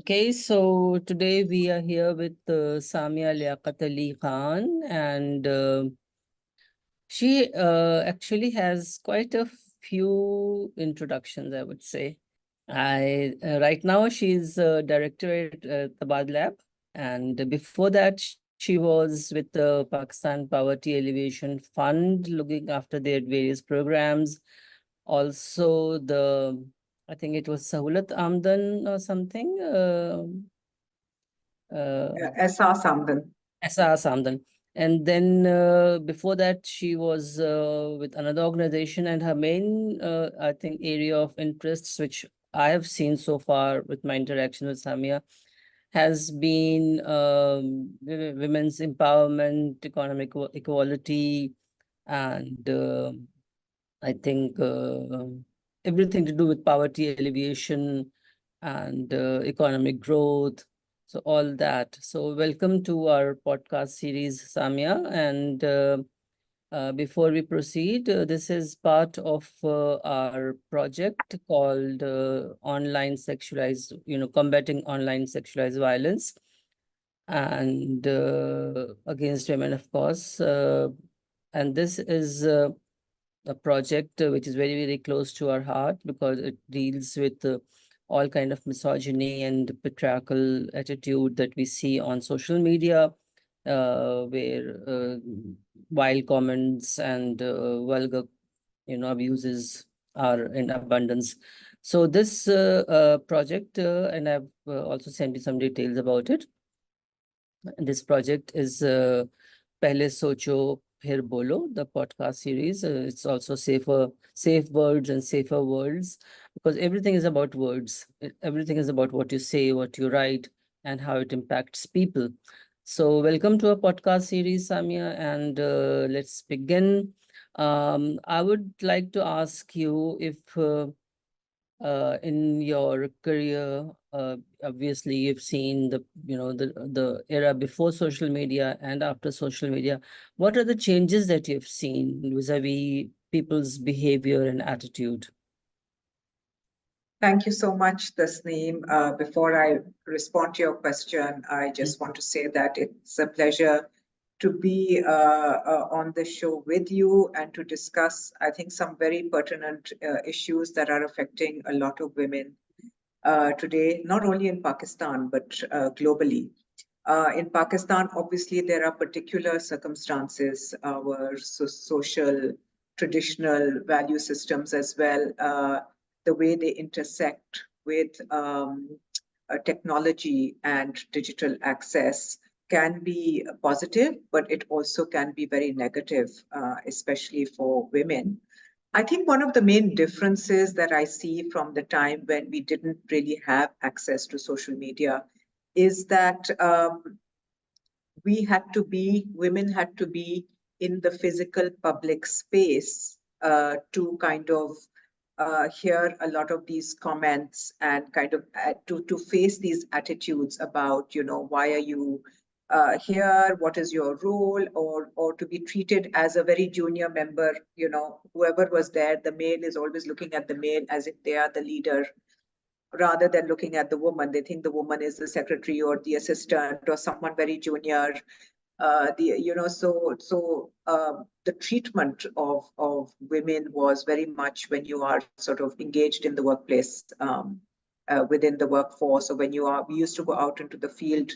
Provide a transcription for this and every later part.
Okay, so today we are here with Samia Liaquat Khan, and she actually has quite a few introductions, I would say. I right now she's director at Tabad Lab, and before that she was with the Pakistan Poverty Alleviation Fund, looking after their various programs. Also, I think it was Sahulat Amdan or something. SR Samdan. SR Samdan. And then before that, she was with another organization, and her main, I think, area of interests, which I have seen so far with my interaction with Samia, has been women's empowerment, economic equality, and I think everything to do with poverty alleviation and economic growth. So all that. So welcome to our podcast series, Samia. And before we proceed, this is part of our project called online sexualized, combating online sexualized violence and against women, of course. And this is a project which is very, very close to our heart because it deals with all kind of misogyny and patriarchal attitude that we see on social media, where vile comments and vulgar, abuses are in abundance. So this project, and I've also sent you some details about it. This project is Pehle Socho Phir Bolo, the podcast series. It's also safe words and safer words, because everything is about words. Everything is about what you say, what you write, and how it impacts people. So welcome to our podcast series, Samia, and let's begin. I would like to ask you if in your career, obviously you've seen the era before social media and after social media. What are the changes that you've seen vis-a-vis people's behavior and attitude? Thank you so much, Tasneem. Before I respond to your question, I just want to say that it's a pleasure to be on the show with you and to discuss, I think, some very pertinent issues that are affecting a lot of women today, not only in Pakistan, but globally. In Pakistan, obviously, there are particular circumstances, our social, traditional value systems as well, the way they intersect with technology and digital access can be positive, but it also can be very negative, especially for women. I think one of the main differences that I see from the time when we didn't really have access to social media is that women had to be in the physical public space to kind of hear a lot of these comments and kind of to face these attitudes about, why are you here? What is your role? Or to be treated as a very junior member, whoever was there, the male is always looking at the male as if they are the leader rather than looking at the woman. They think the woman is the secretary or the assistant or someone very junior. The treatment of women was very much when you are sort of engaged in the workplace, within the workforce, or we used to go out into the field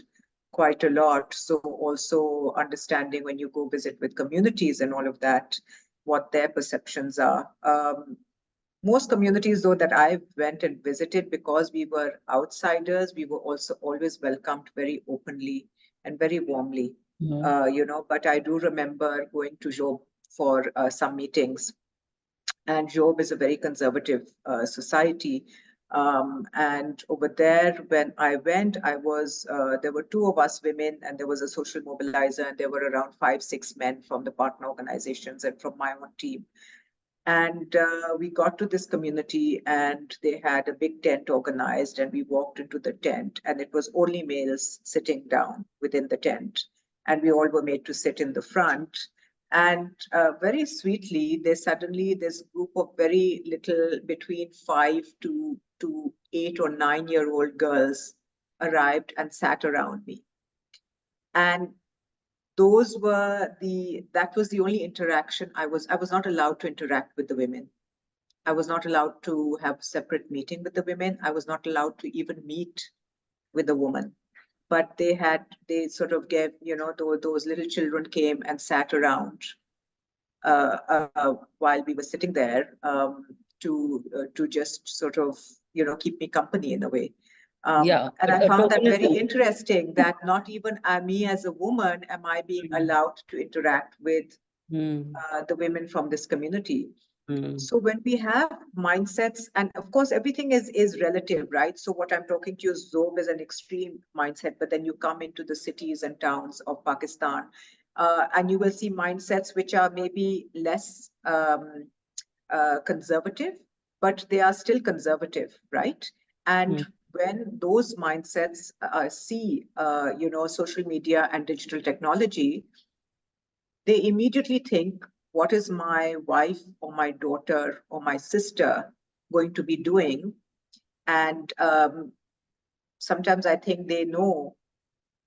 quite a lot. So also understanding when you go visit with communities and all of that, what their perceptions are. Most communities, though, that I went and visited, because we were outsiders, we were also always welcomed very openly and very warmly. But I do remember going to Job for some meetings, and Job is a very conservative society. And over there, when I went, there were two of us women, and there was a social mobilizer, and there were around 5-6 men from the partner organizations and from my own team. And we got to this community, and they had a big tent organized, and we walked into the tent, and it was only males sitting down within the tent. And we all were made to sit in the front. And very sweetly, this group of very little, between 5 to 8 or 9-year-old girls arrived and sat around me. And those were that was the only interaction I was not allowed to interact with the women. I was not allowed to have separate meeting with the women. I was not allowed to even meet with a woman. But they sort of gave, those little children came and sat around while we were sitting there, to just sort of, keep me company in a way. Yeah, And I a found that token of very interesting, that not even me as a woman am I being allowed to interact with the women from this community. So when we have mindsets, and of course everything is relative, right? So what I'm talking to you, Zob, is an extreme mindset, but then you come into the cities and towns of Pakistan, and you will see mindsets which are maybe less conservative, but they are still conservative, right? And when those mindsets see, social media and digital technology, they immediately think, what is my wife or my daughter or my sister going to be doing? And sometimes I think they know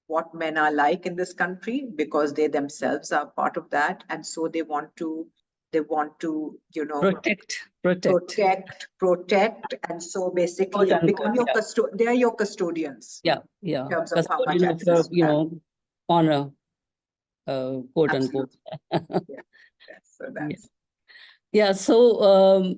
what men are like in this country because they themselves are part of that. And so they want to, protect. protect. And so basically become your they are your custodians. Yeah. In terms of how much Custodian of your, access you have. honor, quote unquote. Absolutely. Yeah. So that's. Yeah. So,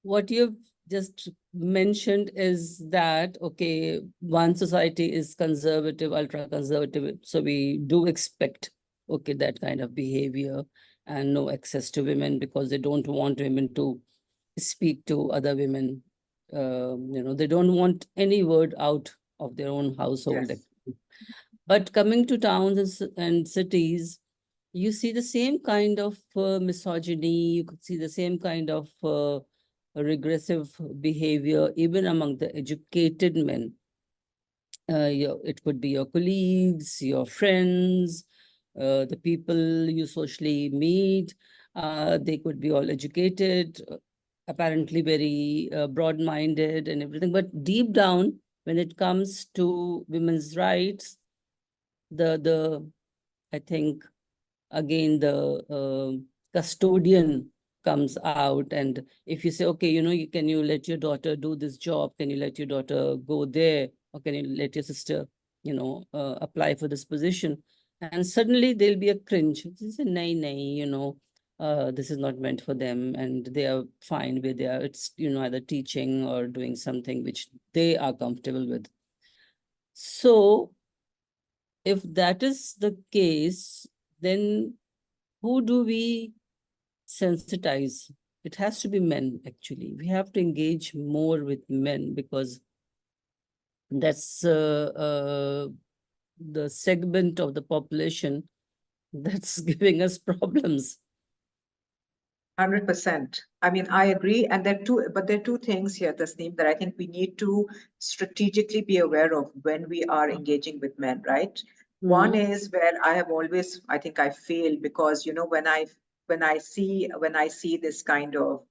what you've just mentioned is that, okay, one society is conservative, ultra conservative. So we do expect, okay, that kind of behavior and no access to women because they don't want women to speak to other women. They don't want any word out of their own household. Yes. But coming to towns and cities, you see the same kind of misogyny, you could see the same kind of regressive behavior even among the educated men. It could be your colleagues, your friends, the people you socially meet. They could be all educated, apparently very broad-minded and everything. But deep down, when it comes to women's rights, the I think again the custodian comes out, and if you say, okay, can you let your daughter do this job, can you let your daughter go there, or can you let your sister apply for this position, and suddenly there'll be a cringe. They say, nay, this is not meant for them, and they are fine where they are. It's either teaching or doing something which they are comfortable with. So if that is the case, then who do we sensitize? It has to be men, actually. We have to engage more with men because that's the segment of the population that's giving us problems. 100%. I mean, I agree. And there are two things here, Tasneem, that I think we need to strategically be aware of when we are engaging with men, right? One is where I have always, I think I fail because, when I see this kind of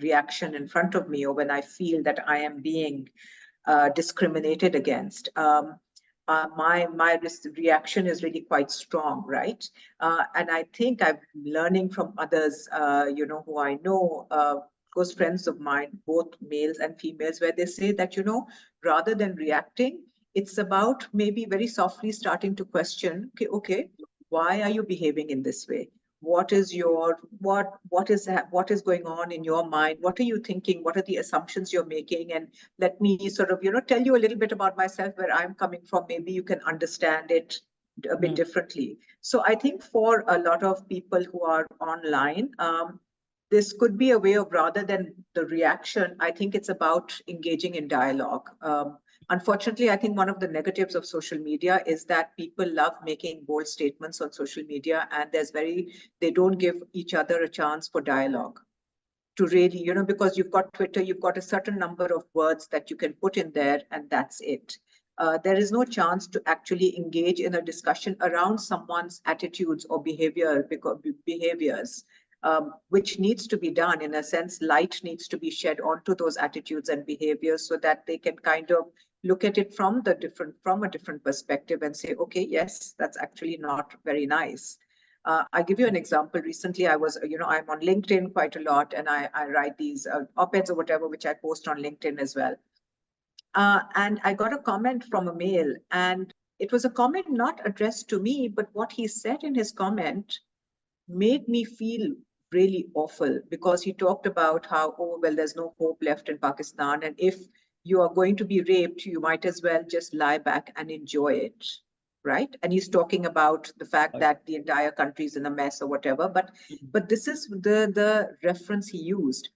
reaction in front of me, or when I feel that I am being discriminated against, my reaction is really quite strong, right? And I think I'm learning from others, who I know, close friends of mine, both males and females, where they say that, rather than reacting, it's about maybe very softly starting to question, okay, why are you behaving in this way? What is going on in your mind? What are you thinking? What are the assumptions you're making? And let me sort of, tell you a little bit about myself, where I'm coming from. Maybe you can understand it a bit differently. So I think for a lot of people who are online, this could be a way of, rather than the reaction, I think it's about engaging in dialogue. Unfortunately, I think one of the negatives of social media is that people love making bold statements on social media, and they don't give each other a chance for dialogue to really, because you've got Twitter, you've got a certain number of words that you can put in there, and that's it. There is no chance to actually engage in a discussion around someone's attitudes or behaviors, which needs to be done. In a sense, light needs to be shed onto those attitudes and behaviors so that they can kind of look at it from a different perspective and say, okay, yes, that's actually not very nice. I'll give you an example. Recently, I was, I'm on LinkedIn quite a lot, and I write these op-eds or whatever, which I post on LinkedIn as well. And I got a comment from a male, and it was a comment not addressed to me, but what he said in his comment made me feel really awful, because he talked about how, oh, well, there's no hope left in Pakistan. And if you are going to be raped, you might as well just lie back and enjoy it. Right. And he's talking about the fact that the entire country is in a mess or whatever. But this is the reference he used.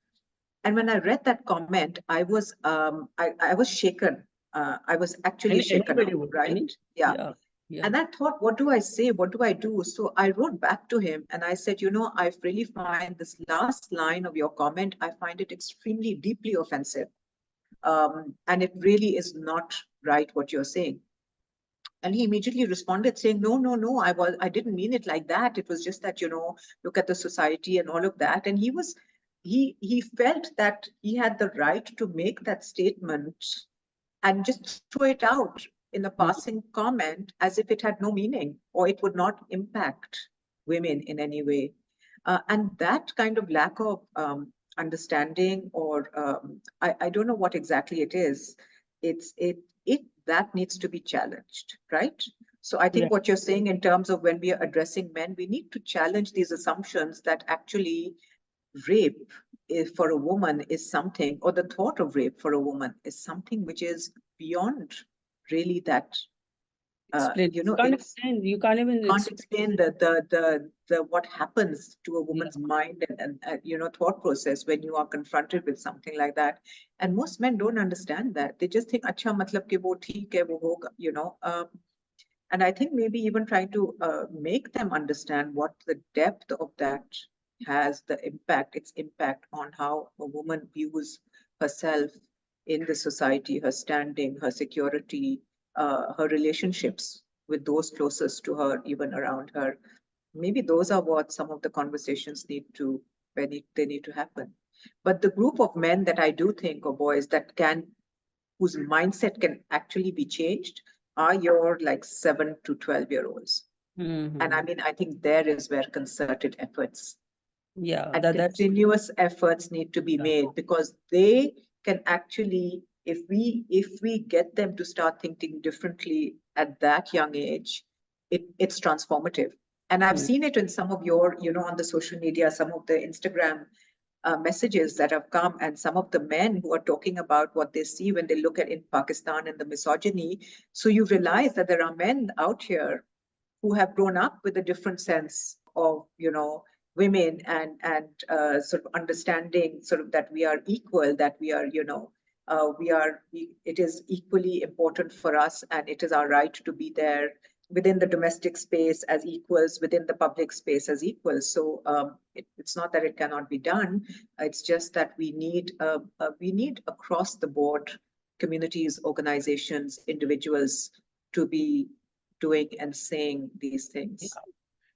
And when I read that comment, I was shaken. I was actually shaken Anybody up, would, right? Yeah. yeah, yeah. And I thought, what do I say? What do I do? So I wrote back to him and I said, I really find this last line of your comment, I find it extremely deeply offensive. And it really is not right what you're saying. And he immediately responded saying, no, I didn't mean it like that. It was just that, look at the society and all of that. And he felt that he had the right to make that statement and just throw it out in a passing comment as if it had no meaning or it would not impact women in any way. And that kind of lack of understanding, or I don't know what exactly it is, it that needs to be challenged, right? So I think Yeah. what you're saying in terms of when we are addressing men, we need to challenge these assumptions that actually rape for a woman is something, or the thought of rape for a woman is something which is beyond really that. Explain. You can't It's explain. You can't even can't explain. explain the what happens to a woman's mind and thought process when you are confronted with something like that. And most men don't understand that. They just think, "Acha, matlab ke wo theek hai, wo hoga," and I think maybe even trying to make them understand what the depth of that has, its impact on how a woman views herself in the society, her standing, her security, her relationships with those closest to her, even around her. Maybe those are what some of the conversations they need to happen. But the group of men that I do think, or boys whose mindset can actually be changed, are your like 7 to 12-year-olds. And I mean, I think there is where concerted efforts Yeah, and that's continuous efforts need to be yeah. made, because they can actually, if we get them to start thinking differently at that young age, it's transformative. And I've seen it in some of your, on the social media, some of the Instagram messages that have come, and some of the men who are talking about what they see when they look at in Pakistan and the misogyny. So you realize that there are men out here who have grown up with a different sense of, women, and sort of understanding sort of that we are equal, that we are, it is equally important for us, and it is our right to be there within the domestic space as equals, within the public space as equals. So it's not that it cannot be done. It's just that we need across the board communities, organizations, individuals to be doing and saying these Yeah. things.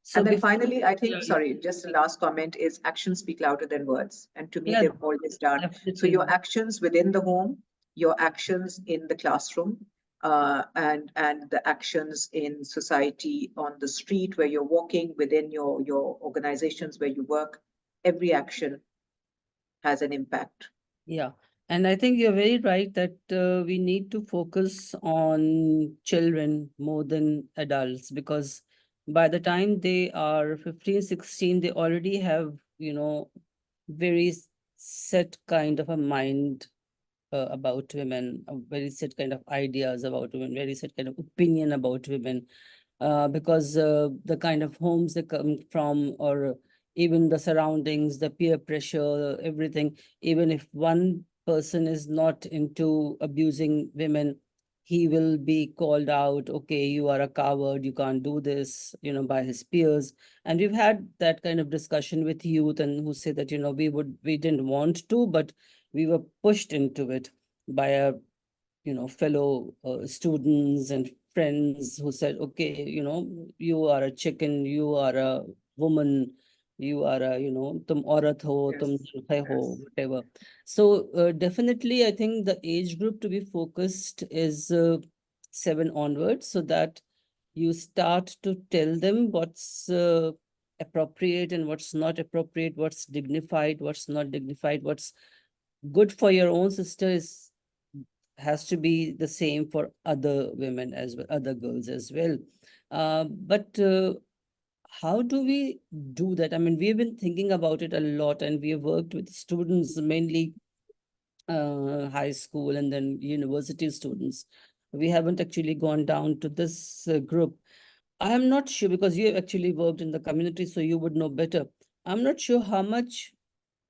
So And then before, finally, I yeah, think, sorry, just the last comment is actions speak louder than words. And to me, yeah, they've always done. So definitely. your actions within the home, your actions in the classroom, and the actions in society, on the street where you're walking, within your organizations where you work, every action has an impact. Yeah. And I think you're very right that we need to focus on children more than adults, because by the time they are 15, 16, they already have, very set kind of a mind about women, a very set kind of ideas about women, very set kind of opinion about women, because the kind of homes they come from, or even the surroundings, the peer pressure, everything. Even if one person is not into abusing women, he will be called out, okay, you are a coward, you can't do this, by his peers. And we've had that kind of discussion with youth, and who say that, we didn't want to, but we were pushed into it by a fellow students and friends who said, okay, you are a chicken, you are a woman, you are a, tum aurat ho, tum Yes, jalkai ho, yes. whatever. So definitely I think the age group to be focused is 7 onwards, so that you start to tell them what's appropriate and what's not appropriate, what's dignified, what's not dignified, what's good for your own sister is has to be the same for other women as well, other girls as well. But how do we do that? I mean, we've been thinking about it a lot, and we have worked with students, mainly high school and then university students. We haven't actually gone down to this group. I am not sure, because you have actually worked in the community, so you would know better. I'm not sure how much,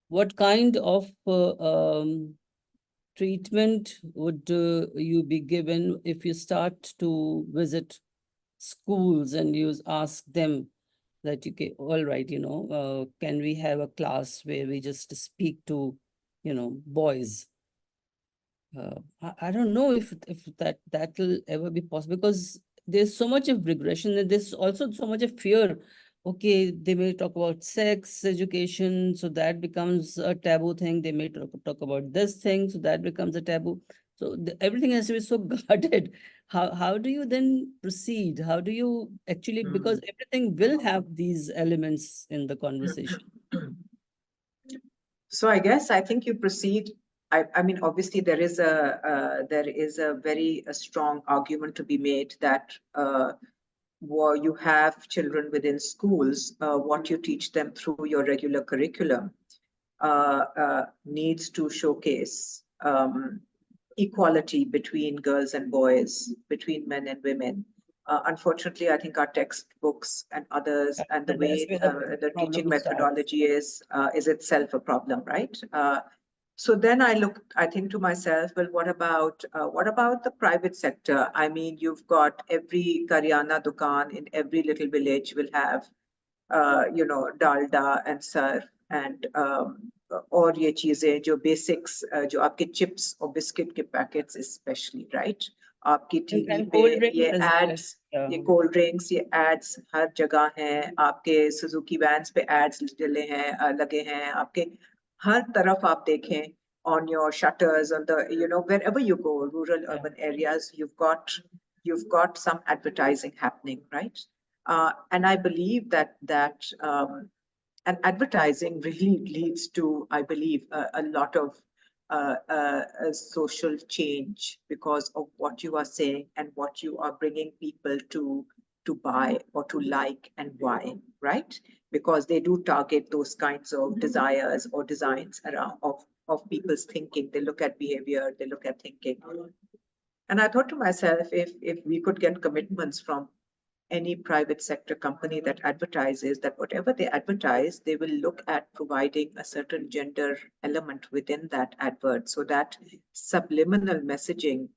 what kind of treatment would you be given if you start to visit schools and you ask them that, okay, all right, can we have a class where we just speak to, boys? I don't know if that will ever be possible, because there's so much of regression and there's also so much of fear. Okay, they may talk about sex education, so that becomes a taboo thing. They may talk about this thing, so that becomes a taboo. So everything has to be so guarded. How do you then proceed? How do you actually, because Mm. everything will have these elements in the conversation. So I guess I think you proceed. I mean, obviously there is a very a strong argument to be made that where you have children within schools, what you teach them through your regular curriculum needs to showcase equality between girls and boys, between men and women. Unfortunately, I think our textbooks and others and the That's way where the the teaching problem starts. methodology is itself a problem, right? So then I think to myself, well, what about the private sector? I mean, you've got every Karyana dukan in every little village will have Dalda and Surf and और ये चीजें जो basics जो आपके chips और biscuit के packets specially right आपकी TV And पे cold drinks ये as well. एड्स ये कोल्ड ड्रिंक्स ये एड्स हर जगह हैं आपके सुजुकी वैन्स पे एड्स डले हैं लगे हैं आपके हर तरफ आप देखें on your shutters on the wherever you go rural Yeah. urban areas you've got some advertising happening right and I believe that and advertising really leads to, I believe, a lot of social change because of what you are saying and what you are bringing people to buy or to like and why, right? Because they do target those kinds of desires or designs around of people's thinking. They look at behavior, they look at thinking. And I thought to myself, if we could get commitments from any private sector company that advertises that whatever they advertise, they will look at providing a certain gender element within that advert so that subliminal messaging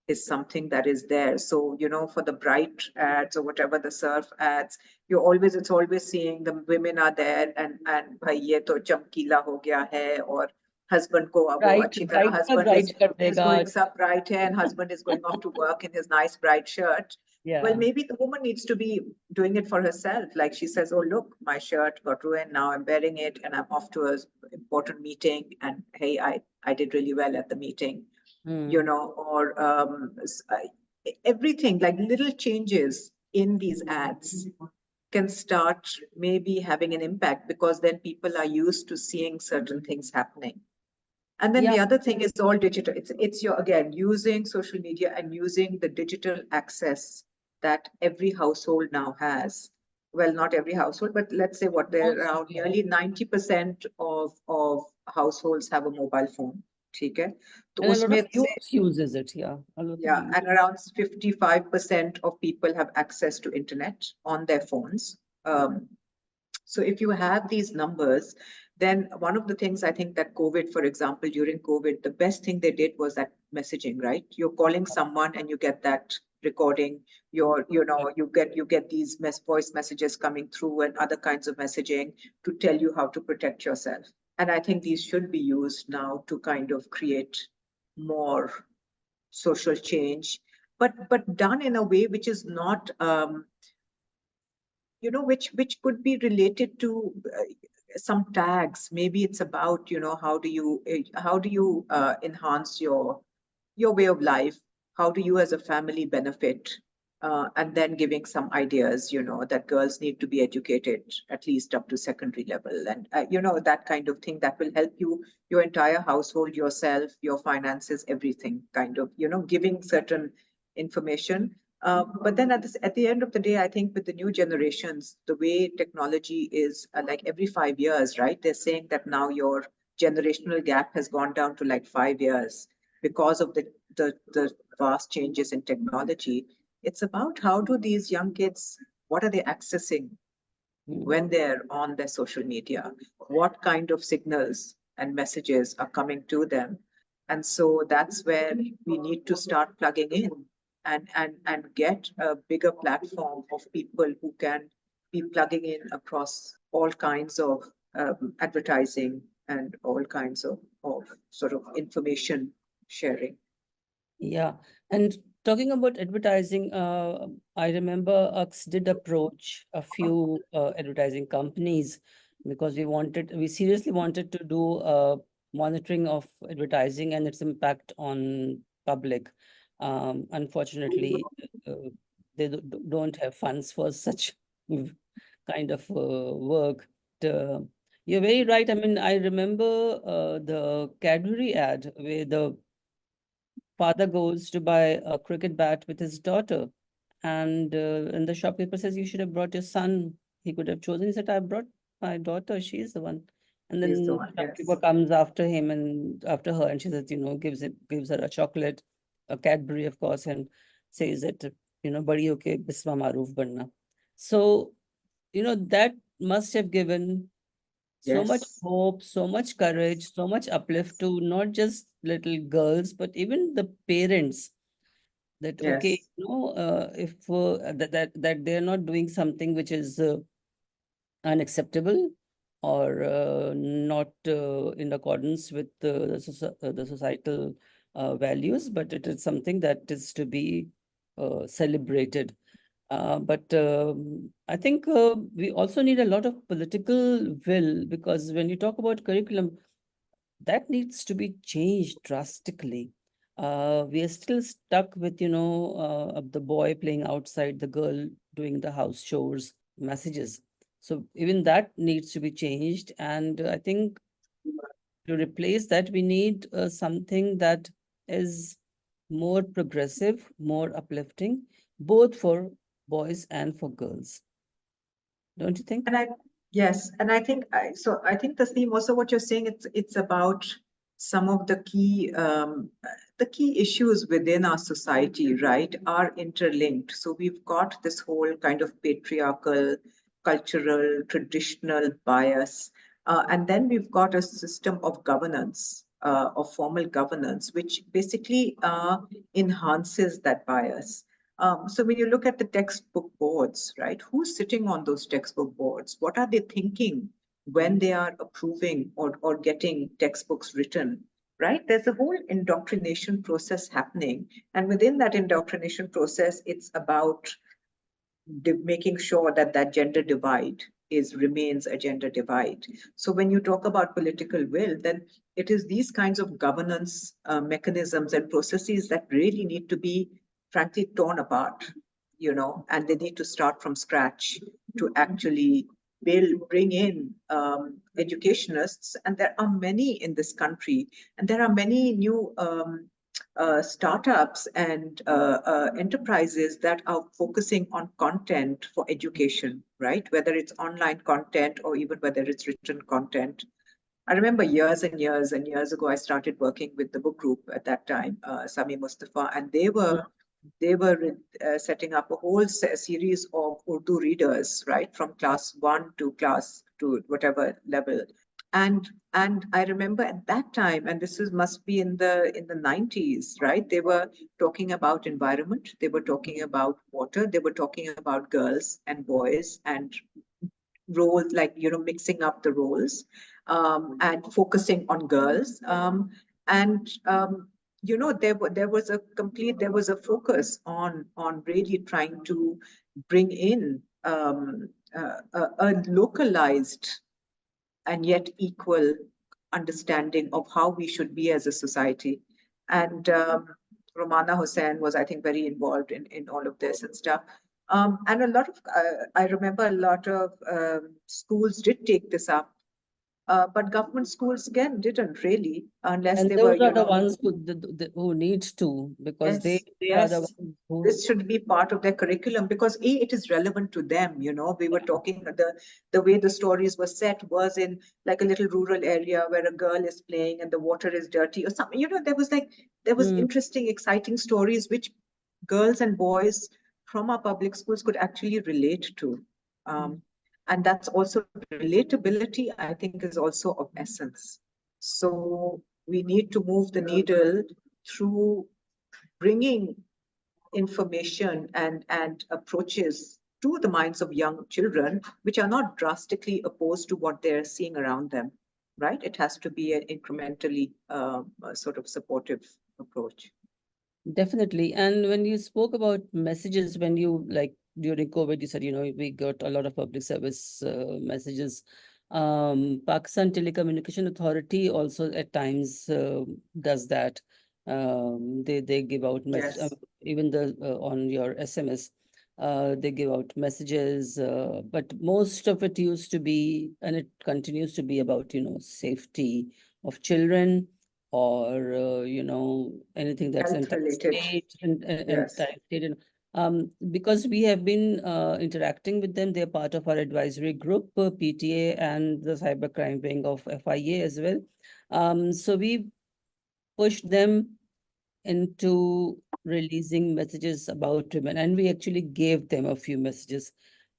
is something that is there. So, for the bright ads or whatever the surf ads, it's always seeing the women are there and bhai ye to chamkila ho gaya hai or husband ko ab wo Bright, achhi tarah bright का husband bright कर is देगा. going sub bright hai and husband is going off to work in his nice bright shirt. Well, Yeah. maybe the woman needs to be doing it for herself. Like she says, oh, look, my shirt got ruined. Now I'm wearing it and I'm off to an important meeting. And hey, I did really well at the meeting, Hmm. or everything like little changes in these ads can start maybe having an impact because then people are used to seeing certain things happening. And then Yeah. the other thing is all digital. It's your again using social media and using the digital access that every household now has. Well, not every household, but let's say what they're Most, around yeah. nearly 90% of households have a mobile phone. ठीक है तो And a lot उसमें of से youth uses it. Yeah. A lot of yeah, youth. and around 55% of people have access to internet on their phones. So if you have these numbers, then one of the things I think that COVID, for example, during COVID, the best thing they did was that messaging, right? You're calling someone and you get that recording. You get these voice messages coming through and other kinds of messaging to tell you how to protect yourself. And I think these should be used now to kind of create more social change, but done in a way which is not which could be related to some tags. Maybe it's about, how do you enhance your way of life? How do you as a family benefit? And then giving some ideas, that girls need to be educated at least up to secondary level. And, that kind of thing that will help you, your entire household, yourself, your finances, everything kind of, giving certain information. But then at the end of the day, I think with the new generations, the way technology is like every 5 years, right? They're saying that now your generational gap has gone down to like 5 years because of the vast changes in technology. It's about how do these young kids, what are they accessing when they're on their social media? What kind of signals and messages are coming to them? And so that's where we need to start plugging in and get a bigger platform of people who can be plugging in across all kinds of advertising and all kinds of sort of information sharing. Yeah. And talking about advertising, I remember Ux did approach a few advertising companies because we seriously wanted to do monitoring of advertising and its impact on public. Unfortunately, uh, they don't have funds for such kind of work. Uh, you're very right. I mean, I remember the Cadbury ad where the father goes to buy a cricket bat with his daughter, and the shopkeeper says, "You should have brought your son. He could have chosen." He said, "I brought my daughter. She's the one." And Is the then one, shopkeeper yes. comes after him and after her, and she says, gives her a chocolate, a Cadbury, of course, and says that, "Badi hoke bisma maroof banna." So, that must have given so much Yes, hope, so much courage, so much uplift to not just little girls, but even the parents that, okay, yes. if that they're not doing something which is unacceptable or not in accordance with the societal values, but it is something that is to be celebrated. But I think we also need a lot of political will, because when you talk about curriculum, that needs to be changed drastically. We are still stuck with, the boy playing outside, the girl doing the house chores, messages. So even that needs to be changed. And I think to replace that, we need something that is more progressive, more uplifting, both for boys and for girls. Don't you think? And I, yes, and I think I think the theme also what you're saying, it's about some of the key issues within our society, right, are interlinked. So we've got this whole kind of patriarchal, cultural, traditional bias, and then we've got a system of governance, of formal governance, which basically enhances that bias. So when you look at the textbook boards, right, who's sitting on those textbook boards? What are they thinking when they are approving or getting textbooks written? Right? There's a whole indoctrination process happening. And within that indoctrination process, it's about making sure that that gender divide remains a gender divide. So when you talk about political will, then it is these kinds of governance mechanisms and processes that really need to be, frankly, torn apart, and they need to start from scratch to actually bring in educationists. And there are many in this country, and there are many new startups and enterprises that are focusing on content for education, right? Whether it's online content or even whether it's written content. I remember years and years and years ago, I started working with the book group at that time, Sami Mustafa, and they were setting up a whole series of Urdu readers, right, from class one to class to whatever level. And I remember at that time, and this is must be in the 90s, right? They were talking about environment, they were talking about water, they were talking about girls and boys and roles, like mixing up the roles, and focusing on girls, and there was a focus on really trying to bring in a localized and yet equal understanding of how we should be as a society. And Romana Hussain was, I think, very involved in all of this and stuff. And a lot of, I remember a lot of schools did take this up, but government schools, again, didn't really, unless And they were, those are you the know, ones who need to, because yes, they are the yes. ones who. This should be part of their curriculum because A, it is relevant to them. You know, we were talking the way the stories were set was in like a little rural area where a girl is playing and the water is dirty or something. You know, there was Mm, interesting, exciting stories which girls and boys from our public schools could actually relate to. mm. And that's also relatability, I think, is also of essence. So we need to move the needle through bringing information and approaches to the minds of young children, which are not drastically opposed to what they're seeing around them, right? It has to be an incrementally sort of supportive approach. Definitely. And when you spoke about messages, when you like during COVID, you said, we got a lot of public service messages. Pakistan Telecommunication Authority also at times does that. They give out message, Yes, even on your SMS, they give out messages. But most of it used to be, and it continues to be about, safety of children, or anything that's health related. anti-state Yes. anti-state, because we have been interacting with them. They're part of our advisory group, PTA, and the cybercrime wing of FIA as well. So we pushed them into releasing messages about women, and we actually gave them a few messages.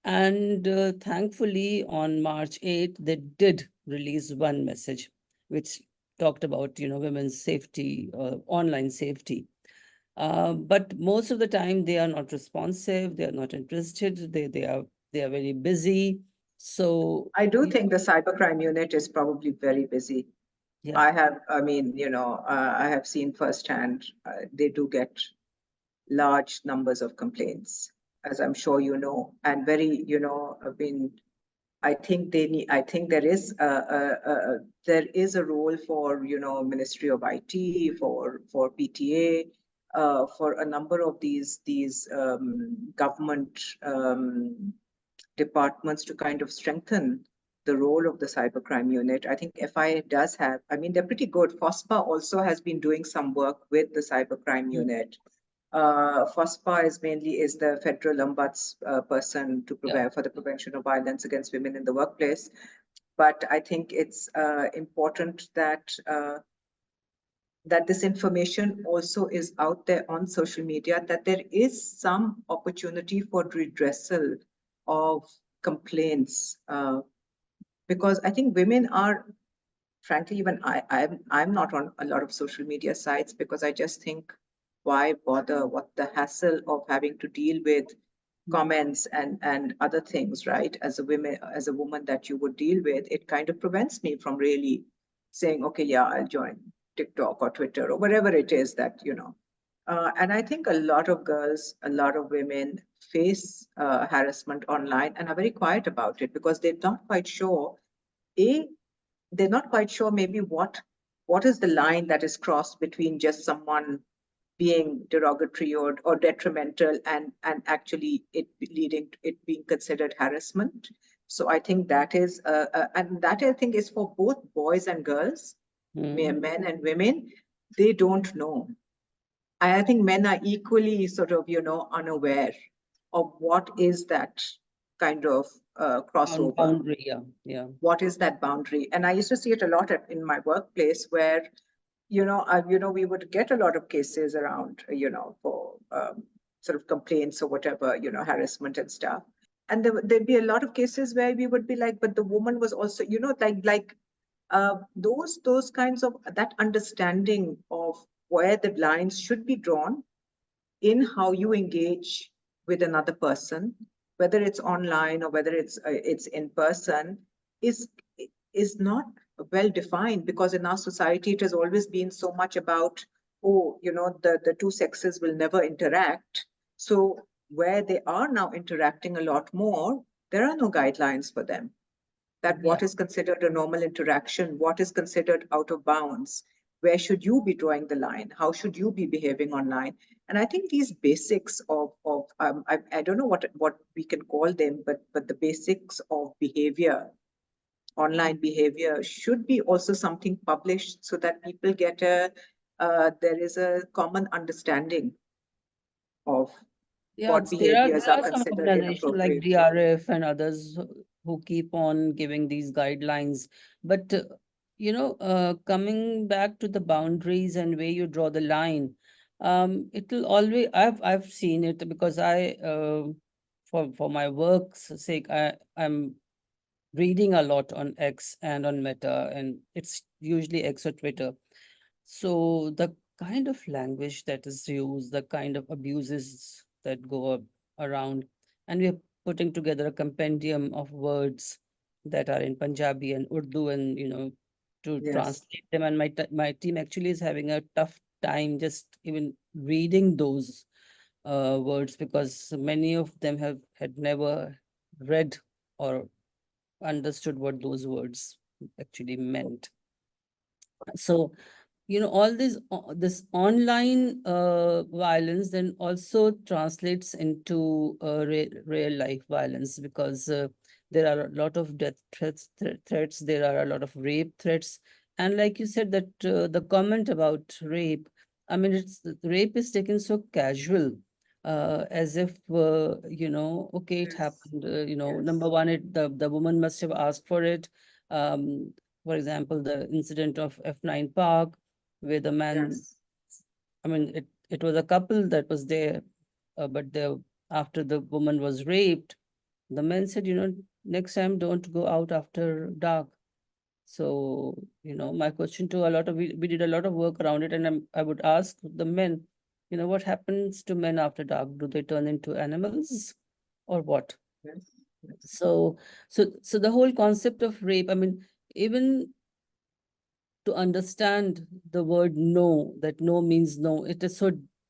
And thankfully, on March 8th, they did release one message which talked about, women's safety, online safety. But most of the time, they are not responsive. They are not interested. They are very busy. So I do think the cybercrime unit is probably very busy. yeah, I mean, I have seen firsthand, they do get large numbers of complaints, as I'm sure you know, and very, I mean, I think they need. I think there is a role for Ministry of IT, for PTA, for a number of these government departments to kind of strengthen the role of the cybercrime unit. I think FIA does have. I mean, they're pretty good. FOSPA also has been doing some work with the cybercrime mm, unit. FOSPA is the federal ombuds person to yeah, prevent for the prevention of violence against women in the workplace. But I think it's important that this information also is out there on social media, that there is some opportunity for redressal of complaints, because I think women are, frankly, even I'm not on a lot of social media sites because I just think, why bother? What the hassle of having to deal with mm, comments and other things, right? As a woman that you would deal with, it kind of prevents me from really saying, okay, yeah, I'll join TikTok or Twitter or whatever it is that and I think a lot of girls, a lot of women face harassment online and are very quiet about it because they're not quite sure. A, they're not quite sure maybe what is the line that is crossed between just someone being derogatory or detrimental and actually it leading to it being considered harassment. So I think that is and that I think is for both boys and girls, mm. men and women. They don't know. I think men are equally sort of unaware of what is that kind of crossover, Boundary, yeah, yeah. what is that boundary. And I used to see it a lot in my workplace where we would get a lot of cases around for sort of complaints or whatever, harassment and stuff. And there'd be a lot of cases where we would be like, but the woman was also, those kinds of that understanding of where the lines should be drawn in how you engage with another person, whether it's online or whether it's in person, is is not well defined, because in our society it has always been so much about, oh, the two sexes will never interact. So where they are now interacting a lot more, there are no guidelines for them. That Yeah. what is considered a normal interaction, what is considered out of bounds, where should you be drawing the line, how should you be behaving online. And I think these basics of I don't know what we can call them, but the basics of behavior, online behavior, should be also something published so that people get there is a common understanding of Yeah, what there behaviors are are some considered organizations like inappropriate. DRF and others who keep on giving these guidelines. But coming back to the boundaries and where you draw the line, it'll always I've seen it because for my work's sake, I'm reading a lot on X and on Meta, and it's usually X or Twitter. So the kind of language that is used, the kind of abuses that go around, and we're putting together a compendium of words that are in Punjabi and Urdu, and to Yes. translate them. And my team actually is having a tough time just even reading those words because many of them have had never read or understood what those words actually meant. So all this online violence then also translates into real life violence because there are a lot of death threats, there are a lot of rape threats. And like you said that the comment about rape, I mean, it's rape is taken so casual, as if okay, it Yes. happened, Yes. number one, the woman must have asked for it. um for example, the incident of F9 Park, where the man, Yes. I mean, it was a couple that was there, but after the woman was raped, the man said, next time don't go out after dark. So, my question to a lot of, we did a lot of work around it, and I would ask the men, what happens to men after dark? Do they turn into animals or what? Yes. Yes. So, so the whole concept of rape, I mean, even to understand the word no, that no means no, it is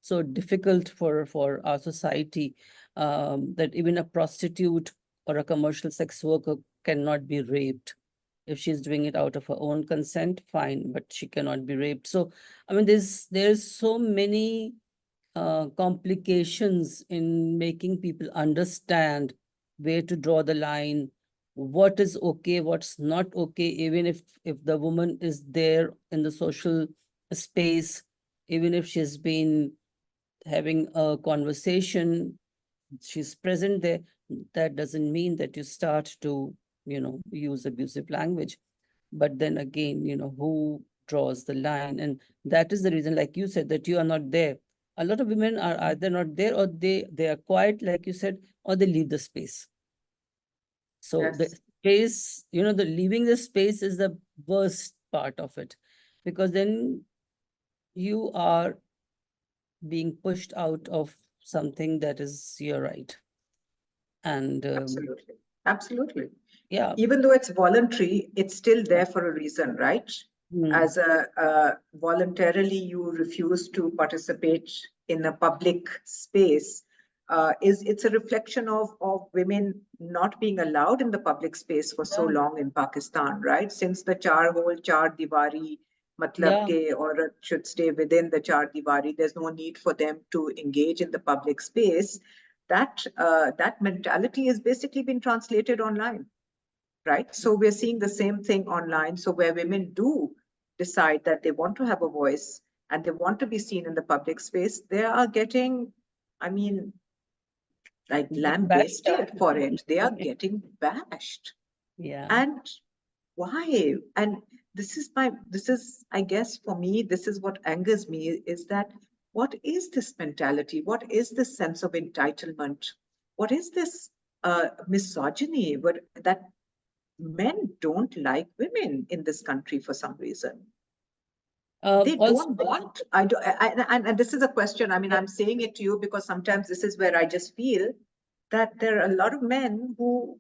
so difficult for our society, that even a prostitute or a commercial sex worker cannot be raped. If she's doing it out of her own consent, fine, but she cannot be raped. So I mean, there's so many complications in making people understand where to draw the line, what is okay, what's not okay, even if the woman is there in the social space, even if she's been having a conversation, she's present there, that doesn't mean that you start to use abusive language. But then again, who draws the line? And that is the reason, like you said, that you are not there. A lot of women are either not there, or they are quiet, like you said, or they leave the space. So the Yes. space, the leaving the space is the worst part of it, because then you are being pushed out of something that is your right. And Absolutely. Absolutely. yeah. Even though it's voluntary, it's still there for a reason, right? Mm, As voluntarily you refuse to participate in a public space, it's a reflection of women not being allowed in the public space for so yeah. long in Pakistan, right? Since the char diwari, matlab Yeah. ke aurat should stay within the char diwari, there's no need for them to engage in the public space. That mentality has basically been translated online, right? So we're seeing the same thing online. So where women do decide that they want to have a voice and they want to be seen in the public space, they are getting, I mean, like Bashed up. lambasted for it. They are getting bashed. Yeah. And why? And this is, I guess for me, this is what angers me is that what is this mentality? What is this sense of entitlement? What is this misogyny? That men don't like women in this country for some reason. They Also, don't want. I do. And this is a question. I mean, yeah. I'm saying it to you because sometimes this is where I just feel that there are a lot of men who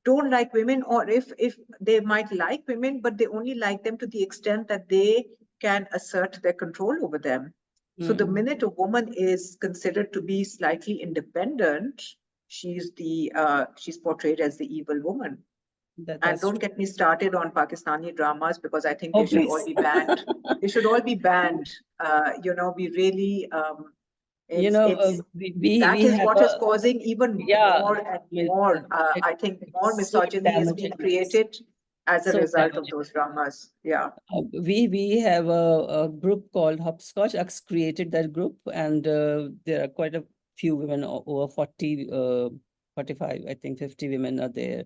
don't like women, or if they might like women, but they only like them to the extent that they can assert their control over them. So the Mm, minute a woman is considered to be slightly independent, she's portrayed as the evil woman. And That's don't get me started on Pakistani dramas, because I think oh, they should all please. be banned. They should all be banned. We really, it's we that is have what is a, causing even yeah, more and I mean, more. I think more it's so misogyny is being damaging. It's created as a so result of damaging. those dramas. Yeah. We have a group called Hopscotch. Ux created that group, and there are quite a few women, over 40, 45, I think 50 women are there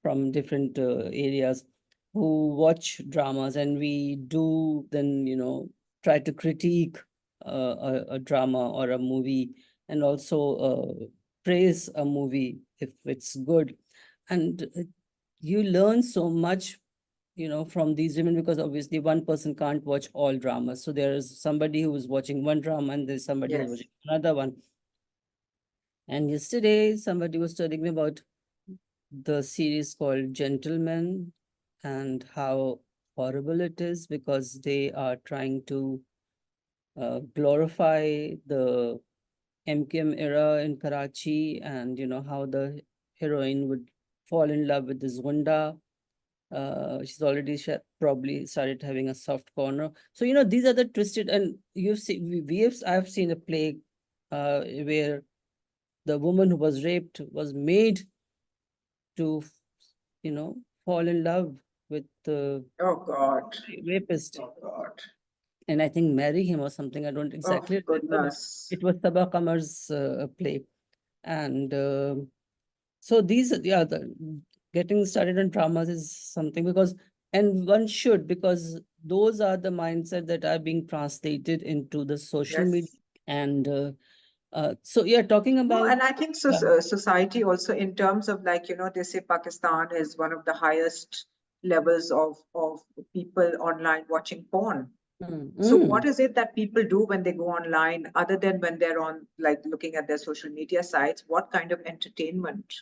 from different areas who watch dramas, and we do then, try to critique a drama or a movie, and also praise a movie if it's good. And you learn so much, from these women, because obviously one person can't watch all dramas. So there is somebody who is watching one drama, and there's somebody who's Yes. watching another one. And yesterday, somebody was telling me about the series called Gentlemen, and how horrible it is, because they are trying to glorify the MKM era in Karachi, and how the heroine would fall in love with this Gunda. She's already probably started having a soft corner. So these are the twisted, and you've seen I've seen a play where the woman who was raped was made to fall in love with the Oh God. rapist, Oh God. and I think marry him or something. I don't Oh exactly remember, but goodness. it was Sabah Kamar's play. And so these, yeah, getting started on dramas is something, because, and one should, because those are the mindset that are being translated into the social media. Yes. And so, yeah, talking No, about, and I think so, yeah. society also, in terms of, like, they say Pakistan is one of the highest levels of people online watching porn. Mm, So what mm. is it that people do when they go online, other than when they're on, like, looking at their social media sites? What kind of entertainment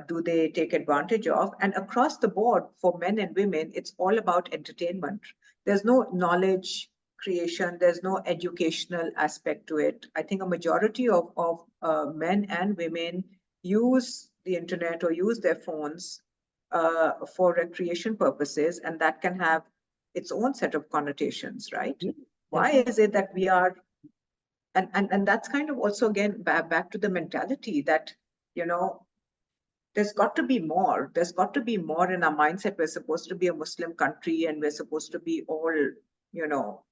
do they take advantage of? And across the board, for men and women, it's all about entertainment. There's no knowledge creation, there's no educational aspect to it. I think a majority of men and women use the internet or use their phones for recreation purposes, and that can have its own set of connotations, right? Yeah, Why definitely. is it that we are, and that's kind of also, again, back to the mentality that, you know there's got to be more. There's got to be more in our mindset. We're supposed to be a Muslim country, and we're supposed to be all, you know,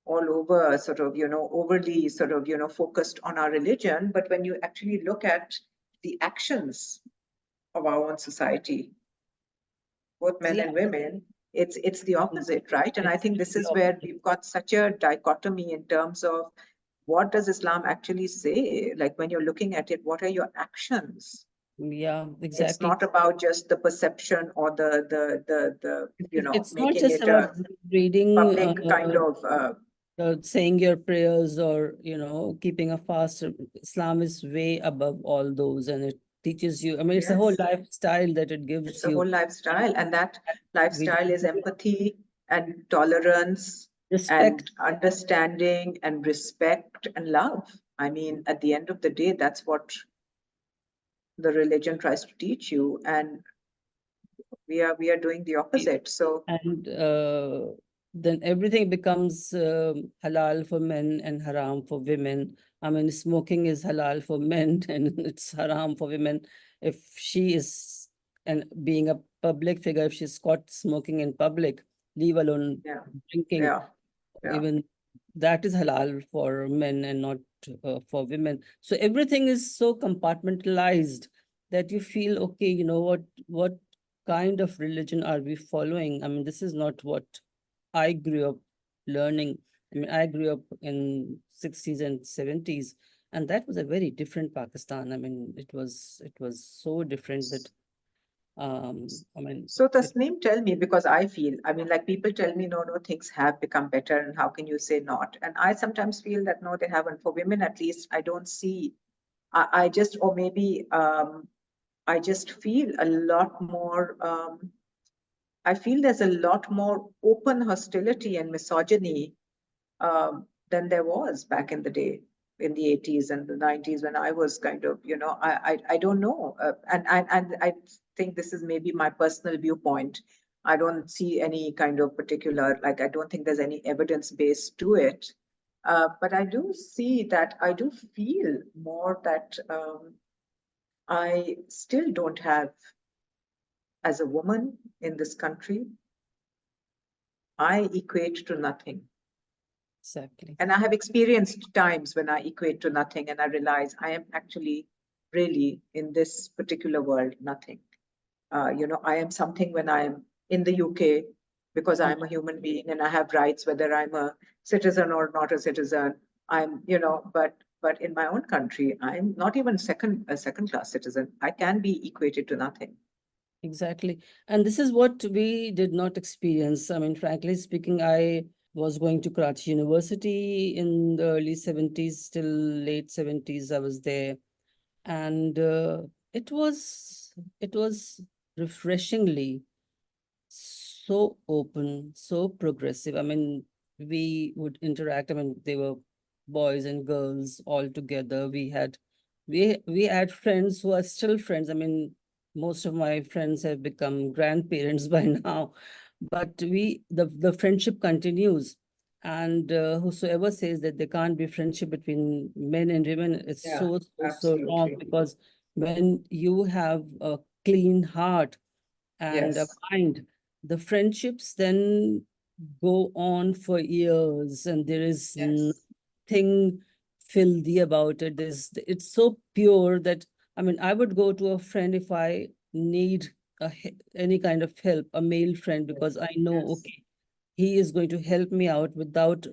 all over, sort of, overly sort of, focused on our religion. But when you actually look at the actions of our own society, both men Yeah, and women, it's the mm, opposite, right? And I think it's this the is where opposite. we've got such a dichotomy in terms of what does Islam actually say? Like, when you're looking at it, what are your actions? Yeah, It's exactly. not about just the perception or the It's not making just it about a reading, public kind of saying your prayers, or keeping a fast. Islam is way above all those, and it teaches you. I mean, it's a whole yes, lifestyle that it it's gives a you. whole lifestyle, and that We lifestyle is don't empathy and tolerance respect. and understanding and respect and love. I mean, at the end of the day, that's what the religion tries to teach you, and we are doing the opposite. So And then everything becomes halal for men and haram for women. I mean, smoking is halal for men and it's haram for women. If she is, and being a public figure, if she's caught smoking in public, leave alone yeah, drinking, yeah, yeah. even that is halal for men and not for women. So everything is so compartmentalized that you feel, okay, what kind of religion are we following? I mean, this is not what I grew up learning. I mean, I grew up in 60s and 70s, and that was a very different Pakistan. I mean, it was so different that I mean, So it, Tasneem, tell me, because I feel, I mean, like, people tell me, no, no, things have become better, and how can you say not? And I sometimes feel that no, they haven't. For women, at least, I don't see. I just, or maybe I just feel a lot more. I feel there's a lot more open hostility and misogyny than there was back in the day. in the 80s and the 90s when I was kind of, I don't know. And I think this is maybe my personal viewpoint. I don't see any kind of particular, like, I don't think there's any evidence base to it. But I do see that, I do feel more that I still don't have, as a woman in this country, I equate to nothing. Exactly. And I have experienced times when I equate to nothing and I realize I am actually really in this particular world, nothing. I am something when I am in the UK because Mm. I'm a human being and I have rights, whether I'm a citizen or not a citizen. But in my own country, I'm not even a second class citizen. I can be equated to nothing. Exactly. And this is what we did not experience. I mean, frankly speaking, I was going to Karachi University in the early 70s till late 70s. I was there. And it was refreshingly so open, so progressive. I mean, we would interact. I mean, they were boys and girls all together. We had friends who are still friends. I mean, most of my friends have become grandparents by now, but the friendship continues. And whosoever says that there can't be friendship between men and women, it's Yeah, so wrong, absolutely. because when you have a clean heart and a Yes, mind, the friendships then go on for years, and there is yes. nothing filthy about it. It's so pure that, I mean, I would go to a friend if I need any kind of help, a male friend, because I know, Yes. okay, he is going to help me out without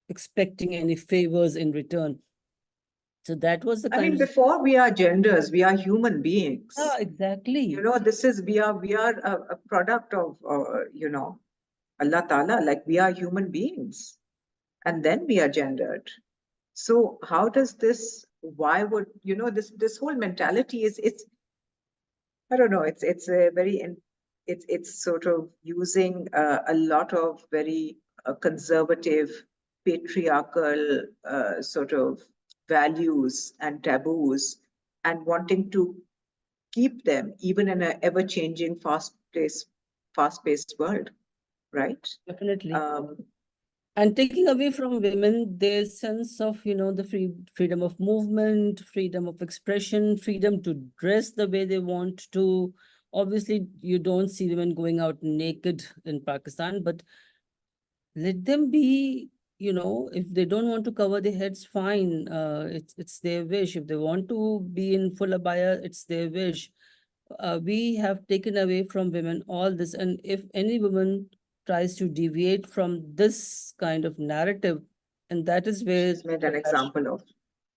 expecting any favors in return. So that was the I kind mean, of, before we are genders, we are human yeah, beings. exactly. We are a product of, Allah Ta'ala, like we are human beings. And then we are gendered. So how does this, why would, this whole mentality it's, I don't know, it's a very, it's sort of using a lot of very conservative, patriarchal sort of values and taboos, and wanting to keep them even in an ever-changing, fast-paced world, right? Definitely. Um, And taking away from women their sense of, the freedom of movement, freedom of expression, freedom to dress the way they want to. Obviously, you don't see women going out naked in Pakistan, but let them be. If they don't want to cover their heads, fine. It's their wish. If they want to be in full abaya, it's their wish. We have taken away from women all this, and if any woman tries to deviate from this kind of narrative, and that is where she's made an the example of,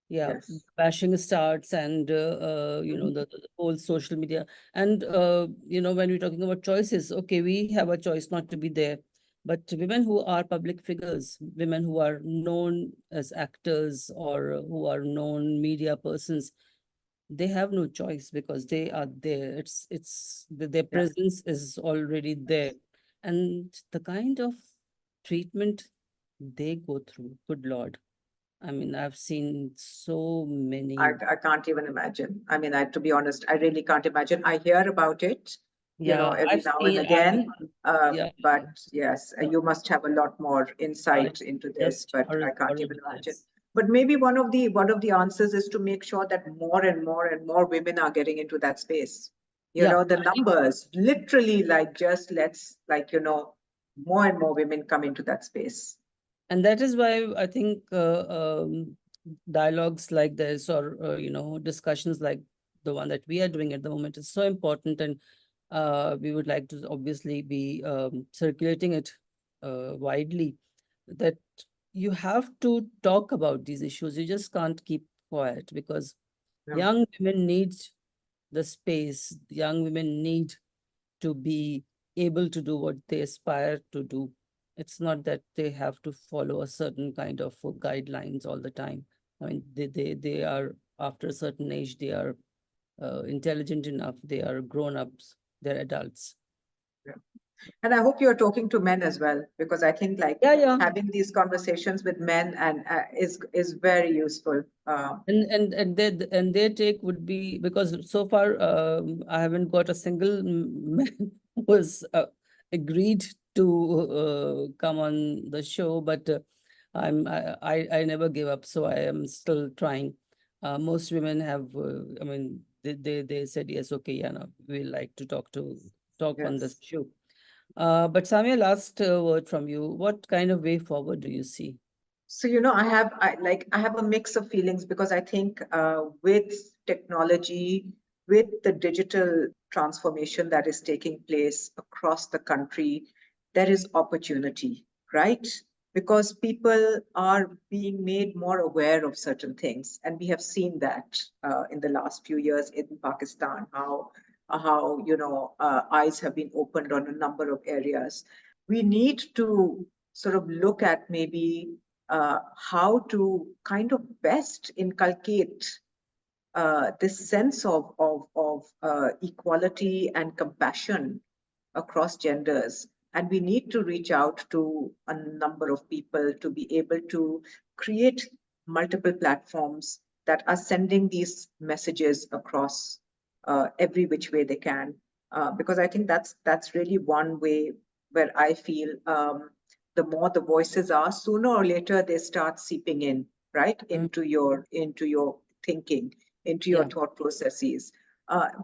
yeah, yes. bashing starts, and Mhm. the whole social media. And when we're talking about choices, okay, we have a choice not to be there, but women who are public figures, women who are known as actors, or who are known media persons, they have no choice, because they are there. Their Yeah. presence is already there. Yes. And the kind of treatment they go through, good Lord. I mean, I've seen so I, many. I can't even imagine. I mean, to be honest, I really can't imagine. I hear about it, Yeah, every I've now and seen again. articles. Uh, Yeah, but yes, you must have a lot more insight it's into this, just but I horrible, can't even horrible. imagine. Yes. But maybe one of the answers is to make sure that more and more and more women are getting into that space. Yeah, The I think, numbers literally, like, just let's, like, more and more women come into that space. and that is why I think dialogues like this, or discussions like the one that we are doing at the moment, is so important, and we would like to obviously be circulating it widely, that you have to talk about these issues. You just can't keep quiet, because No. young women need the space. Young women need to be able to do what they aspire to do. It's not that they have to follow a certain kind of guidelines all the time. I mean, they are, after a certain age, they are intelligent enough, they are grown ups, they're adults. Yeah. And I hope you're talking to men as well, because I think like Yeah. having these conversations with men and is very useful. And their take would be, because so far I haven't got a single man who has agreed to come on the show, but I never give up, so I am still trying. Most women have, I mean, they said yes, okay, yeah, no, we like to talk on this Yes. show. But Samia, last word from you. What kind of way forward do you see? So, I have a mix of feelings, because I think with technology, with the digital transformation that is taking place across the country, there is opportunity, right? Because people are being made more aware of certain things, and we have seen that in the last few years in Pakistan, how eyes have been opened on a number of areas. We need to sort of look at maybe how to kind of best inculcate this sense of equality and compassion across genders. And we need to reach out to a number of people to be able to create multiple platforms that are sending these messages across every which way they can. Because I think that's really one way where I feel the more the voices are, sooner or later they start seeping in, right, Mm, into your thinking, into your yeah, thought processes.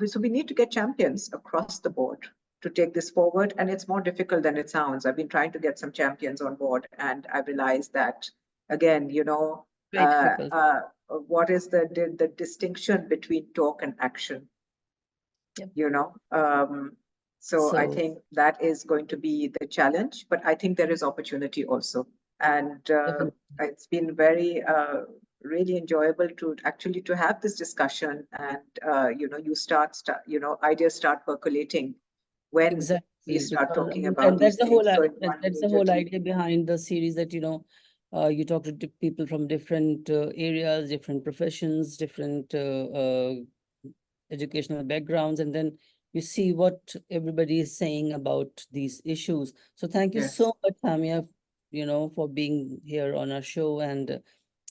So we need to get champions across the board to take this forward. And it's more difficult than it sounds. I've been trying to get some champions on board, and I realized that, again, very difficult. what is the distinction between talk and action? Yep. you know um, so I So think that is going to be the challenge, but I think there is opportunity also. And definitely. it's been very really enjoyable to actually to have this discussion. And ideas start percolating when we Exactly, start because talking about and these that's the things. So in one that's the major whole team. idea behind the series, that you talk to people from different areas, different professions, different educational backgrounds, and then you see what everybody is saying about these issues. So thank you Yes. so much, Samia, for being here on our show, and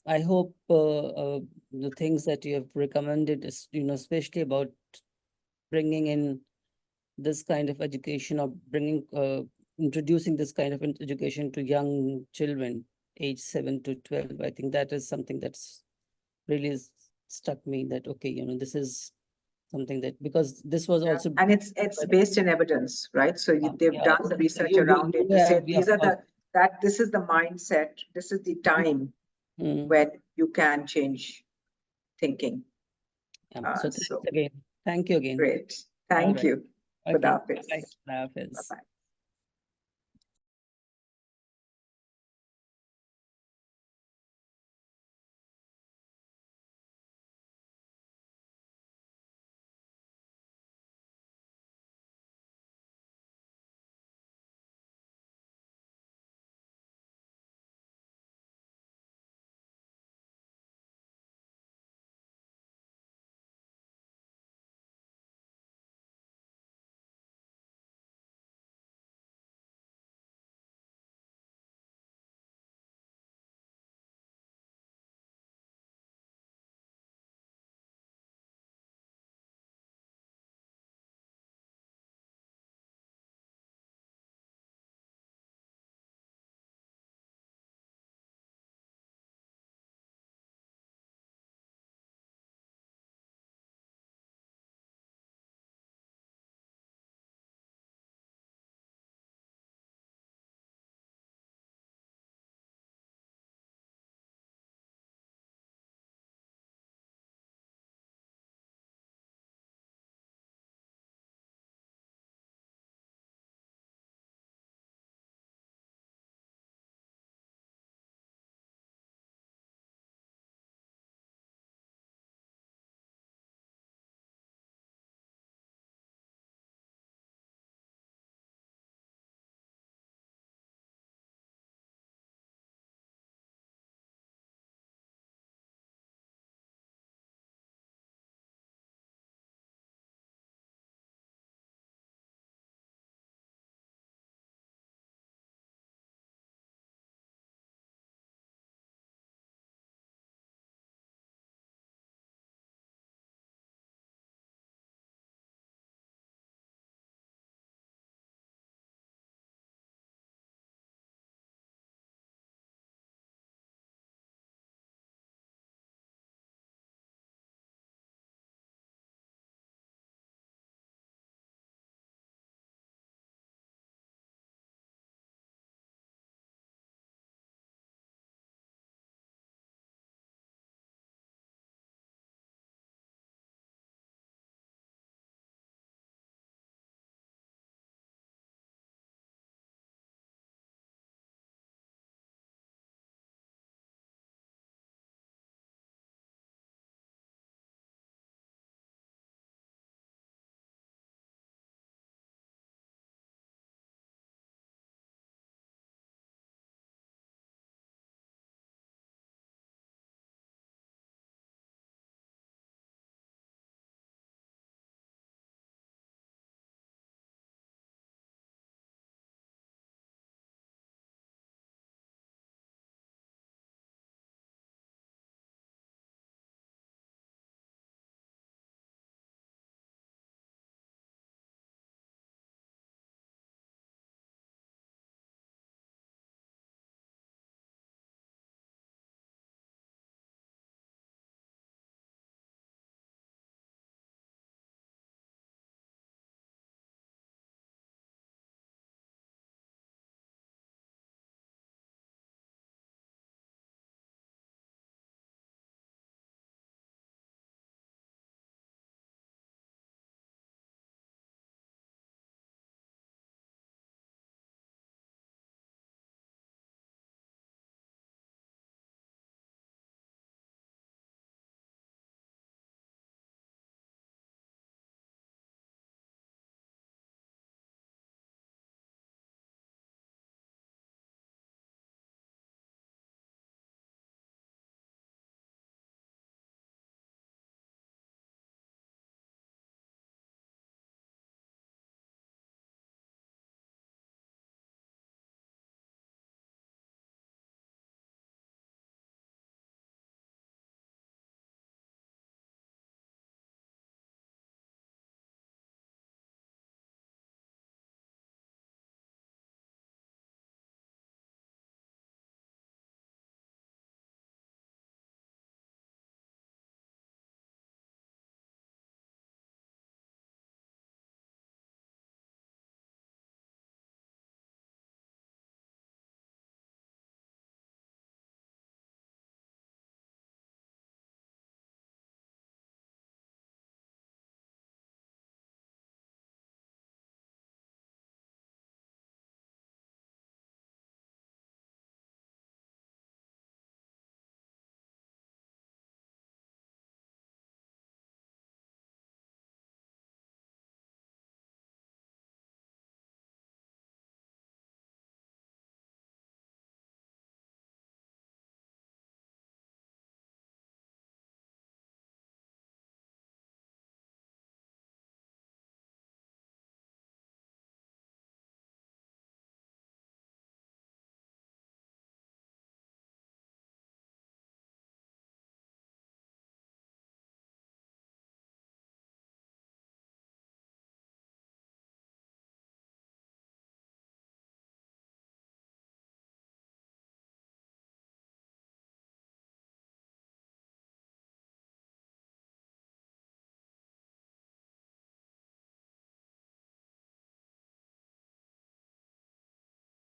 I hope the things that you have recommended is, especially about bringing in this kind of education, or introducing this kind of education to young children, age 7 to 12. I think that is something that's really struck me, that, okay, this is something that, because this was Yeah, also, and it's based in evidence, right? So they've yeah, done the research you around it to say have, yeah, these are this is the mindset, this is the time mm, when you can change thinking. yeah. So thanks So again. Thank you again. great. All Thank right. you. Okay. Khuda Bye. Hafiz. Bye. Bye-bye.